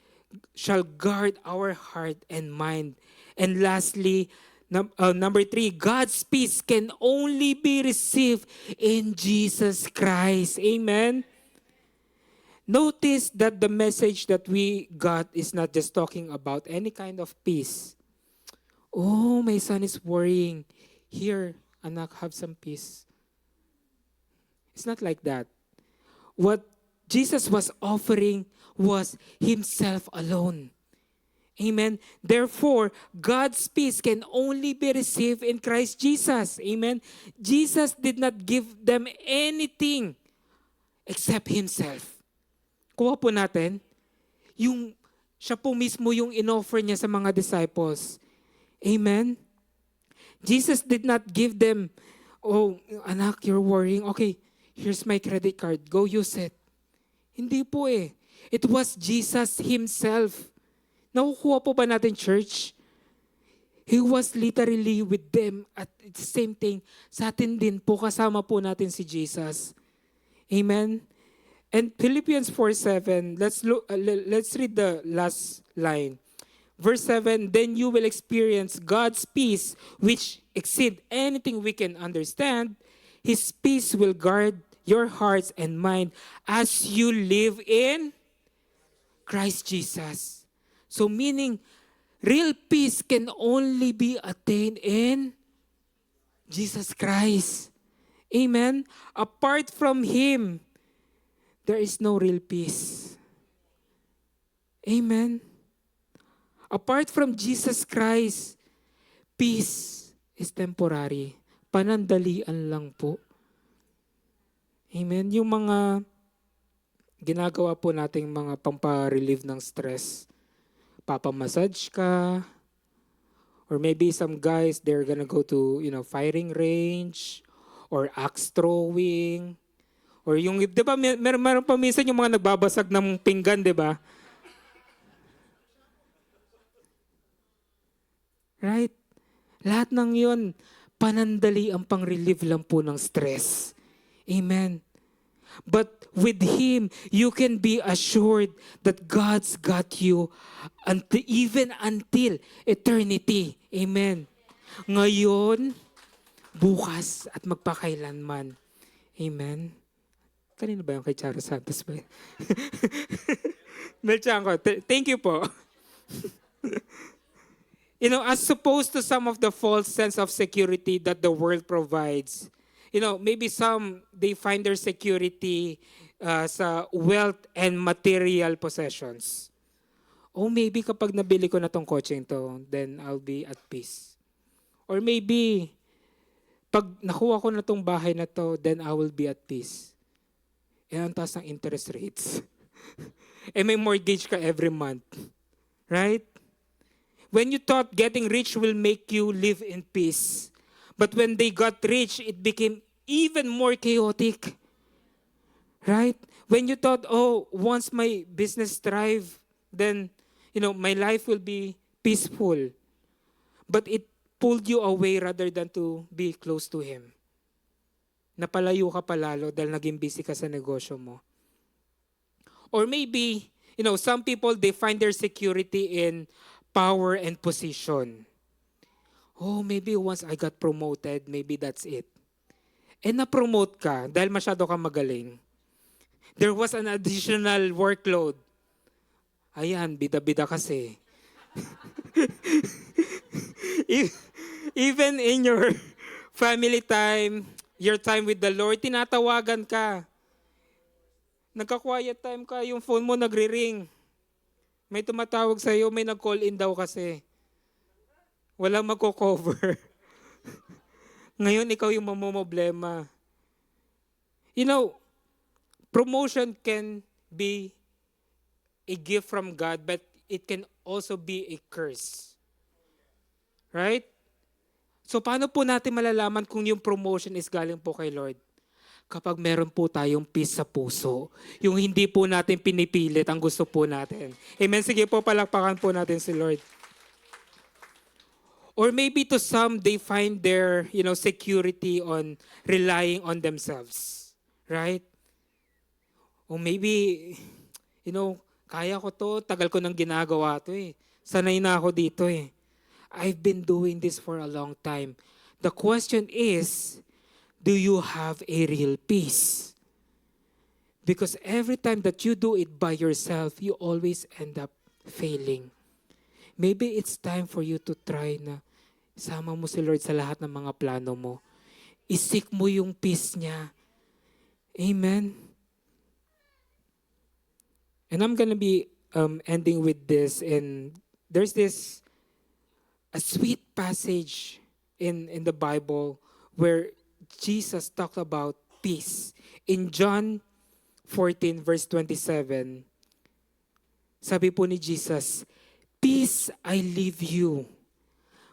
shall guard our heart and mind. And lastly, number three, God's peace can only be received in Jesus Christ. Amen. Notice that the message that we got is not just talking about any kind of peace. Oh, my son is worrying. Here, anak, have some peace. It's not like that. What Jesus was offering was Himself alone. Amen. Therefore, God's peace can only be received in Christ Jesus. Amen. Jesus did not give them anything except Himself. Kuha po natin, siya po mismo yung inoffer niya sa mga disciples. Amen. Jesus did not give them, oh, anak, you're worrying. Okay, here's my credit card. Go use it. Hindi po eh. It was Jesus Himself. Nakukuha po ba natin, church? He was literally with them at the same thing. Sa atin din po, kasama po natin si Jesus. Amen? And Philippians 4:7, let's read the last line. Verse 7, then you will experience God's peace, which exceed anything we can understand. His peace will guard your hearts and mind as you live in Christ Jesus. So meaning, real peace can only be attained in Jesus Christ. Amen? Apart from Him, there is no real peace. Amen? Apart from Jesus Christ, peace is temporary. Panandalian lang po. Amen? Yung mga ginagawa po nating mga pampa-relieve ng stress, papamassage ka, or maybe some guys, they're gonna go to, firing range, or axe throwing, or yung, di ba, meron pa minsan yung mga nagbabasag ng pinggan, di ba? Right? Lahat ng yun, panandali ang pang-relieve lang po ng stress. Amen. But with Him, you can be assured that God's got you even until eternity. Amen. Ngayon, bukas, at magpakailanman. Amen. Kanino ba yung kay Charo Santos ba? Melchanko, thank you po. As opposed to some of the false sense of security that the world provides, maybe some, they find their security sa wealth and material possessions. Oh, maybe kapag nabili ko na tong kotseng to, then I'll be at peace. Or maybe, pag nakuha ko na tong bahay na to, then I will be at peace. Ang taas ng interest rates. May mortgage ka every month. Right? When you thought getting rich will make you live in peace, but when they got rich, it became even more chaotic. Right? When you thought, oh, once my business thrive, then, my life will be peaceful. But it pulled you away rather than to be close to Him. Napalayo ka palalo dahil naging busy ka sa negosyo mo. Or maybe, some people, they find their security in power and position. Oh, maybe once I got promoted, maybe that's it. Na-promote ka dahil masyado ka magaling. There was an additional workload. Ayan, bida-bida kasi. Even in your family time, your time with the Lord, tinatawagan ka. Nagka-quiet time ka, yung phone mo nagre-ring. May tumatawag sa'yo, may nag-call in daw kasi. Walang magko-cover. Ngayon, ikaw yung mamomblema. promotion can be a gift from God, but it can also be a curse. Right? So paano po natin malalaman kung yung promotion is galing po kay Lord? Kapag meron po tayong peace sa puso. Yung hindi po natin pinipilit ang gusto po natin. Amen? Sige po, palakpakan po natin si Lord. Or maybe to some, they find their, security on relying on themselves. Right? Or maybe, kaya ko to, tagal ko nang ginagawa to eh. Sanay na ako dito eh. I've been doing this for a long time. The question is, do you have a real peace? Because every time that you do it by yourself, you always end up failing. Maybe it's time for you to try na sama mo si Lord sa lahat ng mga plano mo. Isik mo yung peace niya. Amen? And I'm gonna be ending with this. And there's a sweet passage in the Bible where Jesus talked about peace. In John 14 verse 27, sabi po ni Jesus, "Peace I leave you,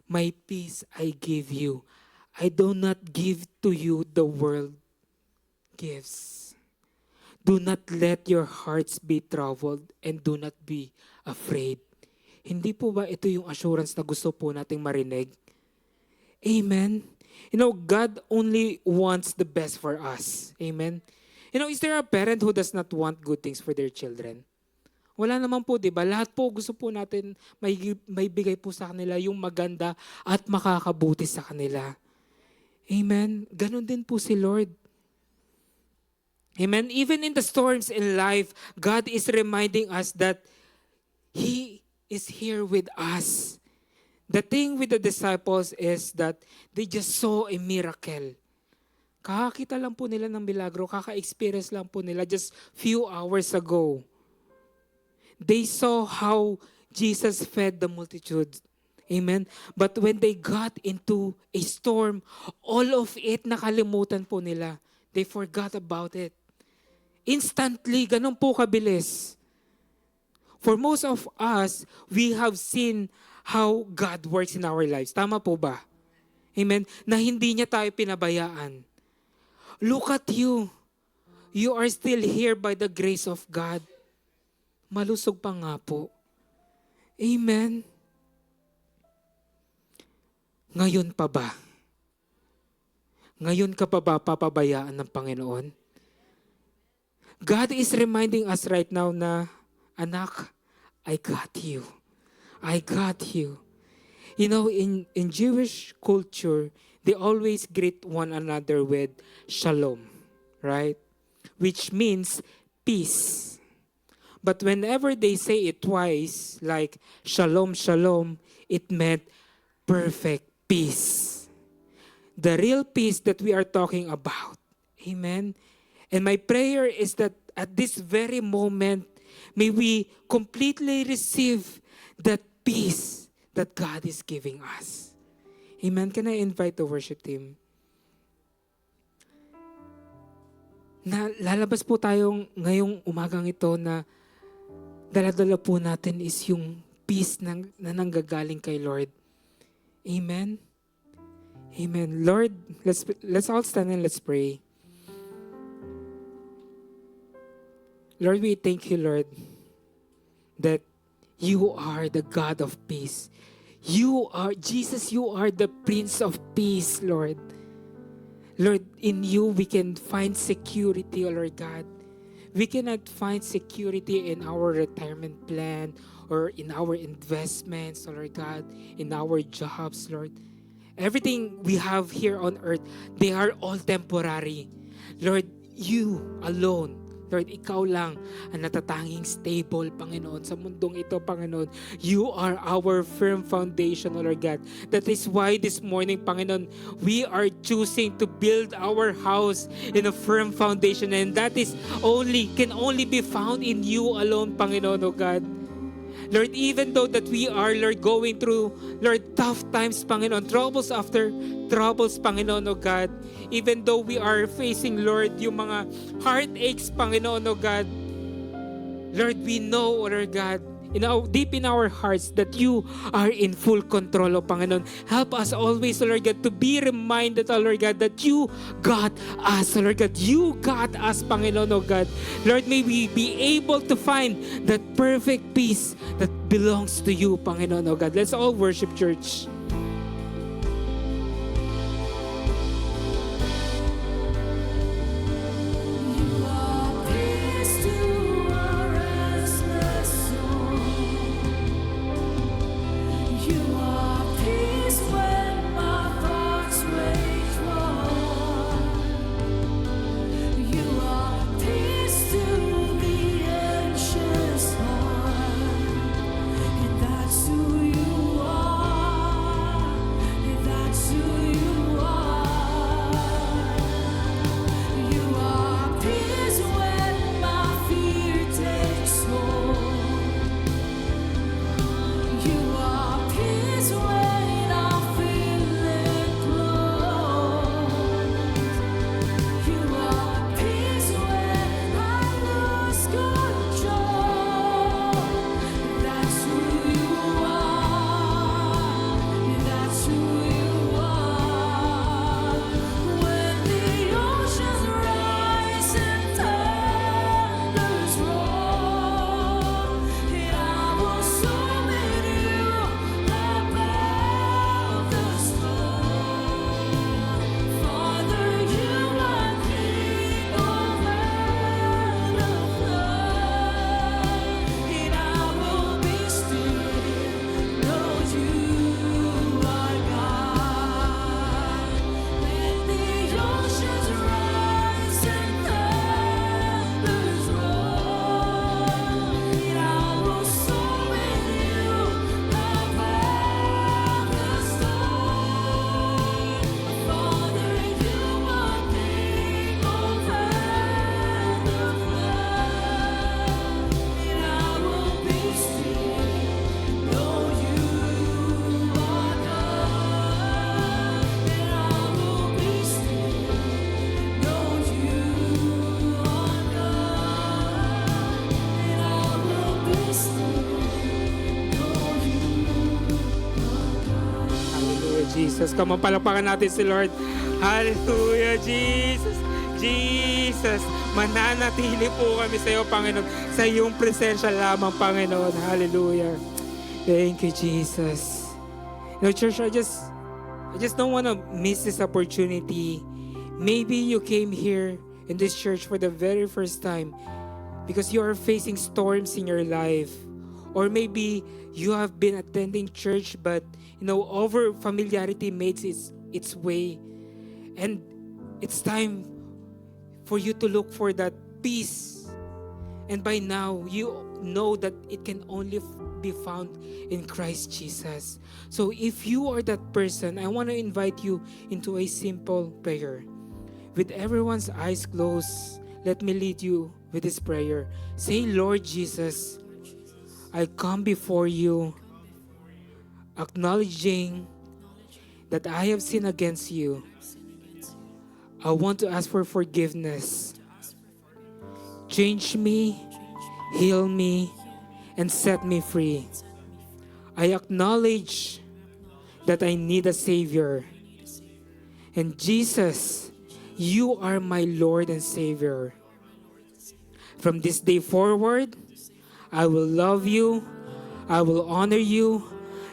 my peace I give you. I do not give to you the world gives. Do not let your hearts be troubled and do not be afraid." Hindi po ba ito yung assurance na gusto po nating marinig? Amen? God only wants the best for us. Amen? Is there a parent who does not want good things for their children? Wala naman po, di ba? Lahat po gusto po natin may bigay po sa kanila yung maganda at makakabuti sa kanila. Amen? Ganon din po si Lord. Amen? Even in the storms in life, God is reminding us that He is here with us. The thing with the disciples is that they just saw a miracle. Kakakita lang po nila ng milagro, kaka-experience lang po nila just few hours ago. They saw how Jesus fed the multitude. Amen? But when they got into a storm, all of it nakalimutan po nila. They forgot about it. Instantly, ganun po kabilis. For most of us, we have seen how God works in our lives. Tama po ba? Amen? Na hindi niya tayo pinabayaan. Look at you. You are still here by the grace of God. Malusog pa nga po. Amen? Ngayon pa ba? Ngayon ka pa ba papabayaan ng Panginoon? God is reminding us right now na, anak, I got you. I got you. In Jewish culture, they always greet one another with shalom, right? Which means peace. But whenever they say it twice, like shalom, shalom, it meant perfect peace. The real peace that we are talking about. Amen? And my prayer is that at this very moment, may we completely receive that peace that God is giving us. Amen? Can I invite the worship team? Lalabas po tayong ngayong umagang ito na dala-dala po natin is yung peace na nanggagaling kay Lord. Amen? Amen. Lord, let's all stand and let's pray. Lord, we thank you, Lord, that you are the God of peace. You are, Jesus, you are the Prince of Peace, Lord. Lord, in you we can find security, Lord God. We cannot find security in our retirement plan or in our investments, Lord God, in our jobs, Lord. Everything we have here on earth, they are all temporary. Lord, you alone, Lord, ikaw lang ang natatanging stable, Panginoon, sa mundong ito, Panginoon. You are our firm foundation, Lord God. That is why this morning, Panginoon, we are choosing to build our house in a firm foundation, and that is can only be found in you alone, Panginoon, O God. Lord, even though that we are, Lord, going through, Lord, tough times, Panginoon, troubles after troubles, Panginoon, O God, even though we are facing, Lord, yung mga heartaches, Panginoon, O God, Lord, we know, Lord God, deep in our hearts that you are in full control, O Panginoon. Help us always, O Lord God, to be reminded, O Lord God, that you got us, O Lord God. You got us, Panginoon, O God. Lord, may we be able to find that perfect peace that belongs to you, Panginoon, O God. Let's all worship, church. You are peace to our restless soul. You are peace when my thoughts rage war. You are peace to the anxious heart, and that's who you are. And that's who you are. You are peace when my fear takes hold. You are peace when I'm feeling close. You are peace when I lose control. That's who you are. That's who you are. When the oceans rise and thunders roar, and I will soar with you above the storm. Father, you are king over the flood, and I will be still, know you are God. When the oceans rise and thunders roar, and I will soar with you above the storm. Father, you are king over the flood, and I will be still, know you are God. And I will be still, know you are God. And I will be still, know you are God. Hallelujah, Jesus. Come on, palakpakan natin si Lord. Hallelujah, Jesus. Jesus, mananatili po kami sa iyo, Panginoon. Sa iyong presensya lamang, Panginoon. Hallelujah. Thank you, Jesus. You know, church, I just don't want to miss this opportunity. Maybe you came here in this church for the very first time because you are facing storms in your life. Or maybe you have been attending church, but over familiarity makes its way. And it's time for you to look for that peace. And by now, you know that it can only be found in Christ Jesus. So if you are that person, I want to invite you into a simple prayer. With everyone's eyes closed, let me lead you with this prayer. Say, Lord Jesus, I come before you, acknowledging that I have sinned against you. I want to ask for forgiveness. Change me, heal me, and set me free. I acknowledge that I need a Savior. And Jesus, you are my Lord and Savior. From this day forward, I will love you, I will honor you,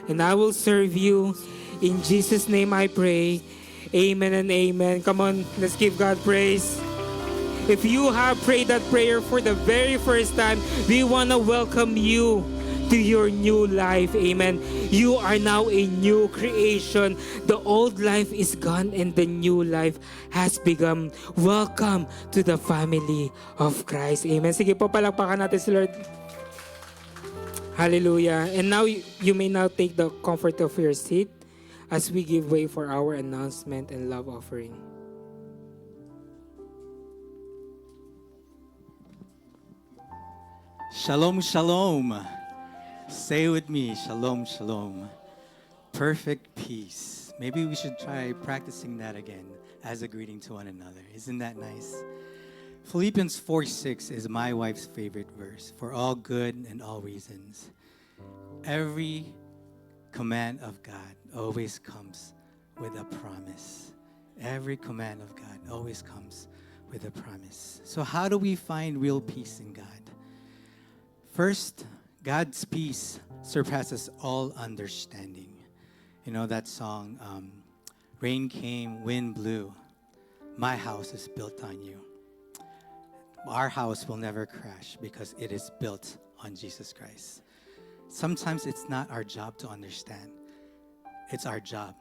and I will serve you. In Jesus' name I pray. Amen and amen. Come on, let's give God praise. If you have prayed that prayer for the very first time, we want to welcome you to your new life. Amen. You are now a new creation. The old life is gone and the new life has begun. Welcome to the family of Christ. Amen. Sige po, palakpakan natin si Lord. Hallelujah. And now you may now take the comfort of your seat as we give way for our announcement and love offering. Shalom, shalom. Say with me, shalom, shalom. Perfect peace. Maybe we should try practicing that again as a greeting to one another. Isn't that nice? Philippians 4:6 is my wife's favorite verse. For all good and all reasons. Every command of God always comes with a promise. Every command of God always comes with a promise. So how do we find real peace in God? First, God's peace surpasses all understanding. You know that song, rain came, wind blew. My house is built on you. Our house will never crash because it is built on Jesus Christ. Sometimes it's not our job to understand. It's our job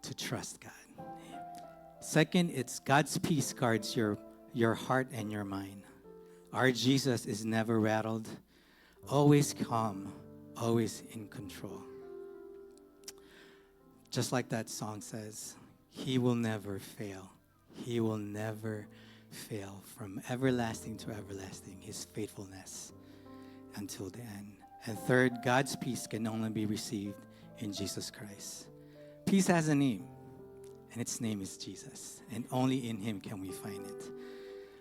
to trust God. Second, it's God's peace guards your heart and your mind. Our Jesus is never rattled, always calm, always in control. Just like that song says, He will never fail. He will never fail. From everlasting to everlasting, His faithfulness until the end. And third, God's peace can only be received in Jesus Christ. Peace has a name, and its name is Jesus. And only in Him can we find it.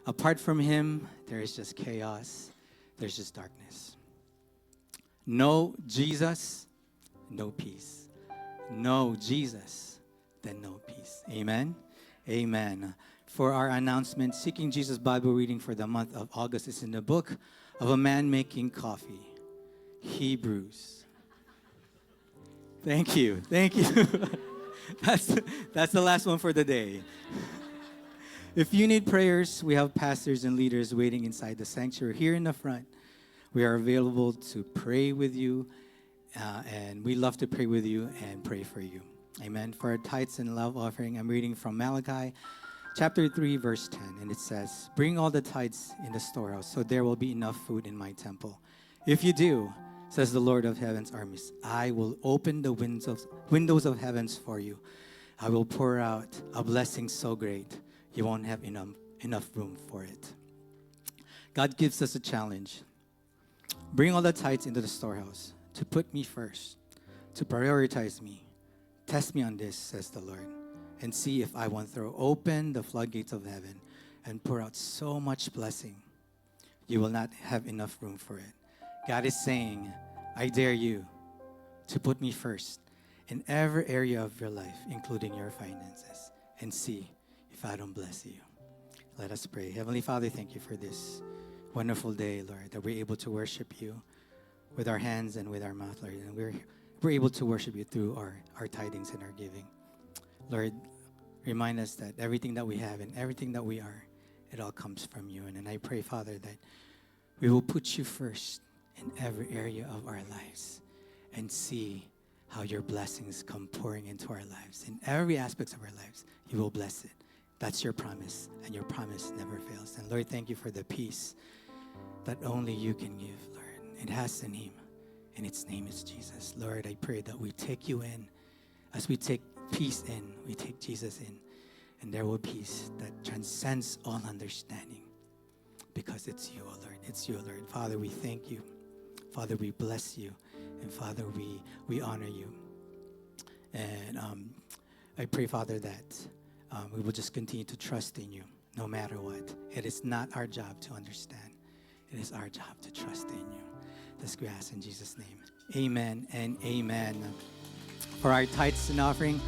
Apart from Him, there is just chaos. There's just darkness. No Jesus, no peace. No Jesus, then no peace. Amen? Amen. For our announcement, Seeking Jesus Bible reading for the month of August is in the book of a man making coffee, Hebrews. Thank you. Thank you. That's the last one for the day. If you need prayers, we have pastors and leaders waiting inside the sanctuary here in the front. We are available to pray with you, and we love to pray with you and pray for you. Amen. For our tithes and love offering, I'm reading from Malachi chapter 3, verse 10, and it says, bring all the tithes in the storehouse, so there will be enough food in my temple. If you do, says the Lord of heaven's armies, I will open the windows of heavens for you. I will pour out a blessing so great, you won't have enough room for it. God gives us a challenge. Bring all the tithes into the storehouse, to put me first, to prioritize me. Test me on this, says the Lord, and see if I won't throw open the floodgates of heaven and pour out so much blessing, you will not have enough room for it. God is saying, I dare you to put me first in every area of your life, including your finances, and see if I don't bless you. Let us pray. Heavenly Father, thank you for this wonderful day, Lord, that we're able to worship you with our hands and with our mouth, Lord, and we're able to worship you through our tithings and our giving. Lord, remind us that everything that we have and everything that we are, it all comes from you. And I pray, Father, that we will put you first in every area of our lives and see how your blessings come pouring into our lives. In every aspect of our lives, you will bless it. That's your promise, and your promise never fails. And Lord, thank you for the peace that only you can give, Lord. It has a name, and its name is Jesus. Lord, I pray that we take you in. As we take peace in, we take Jesus in, and there will be peace that transcends all understanding, because it's you, oh Lord. It's you, oh Lord. Father, we thank you. Father, we bless you. And Father, we honor you. And I pray, Father, that we will just continue to trust in you no matter what. It is not our job to understand. It is our job to trust in you. This we ask in Jesus' name. Amen and amen. For our tithes and offering,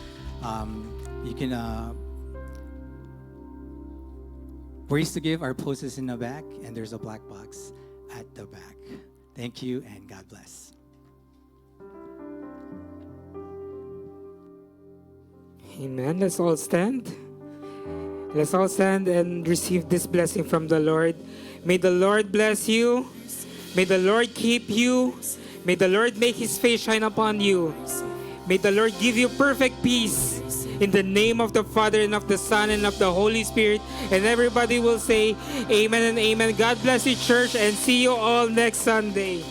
you can ways to give. Our post is in the back, and there's a black box at the back. Thank you, and God bless. Amen. Let's all stand. Let's all stand and receive this blessing from the Lord. May the Lord bless you. May the Lord keep you. May the Lord make His face shine upon you. May the Lord give you perfect peace. In the name of the Father, and of the Son, and of the Holy Spirit. And everybody will say amen and amen. God bless you, church, and see you all next Sunday.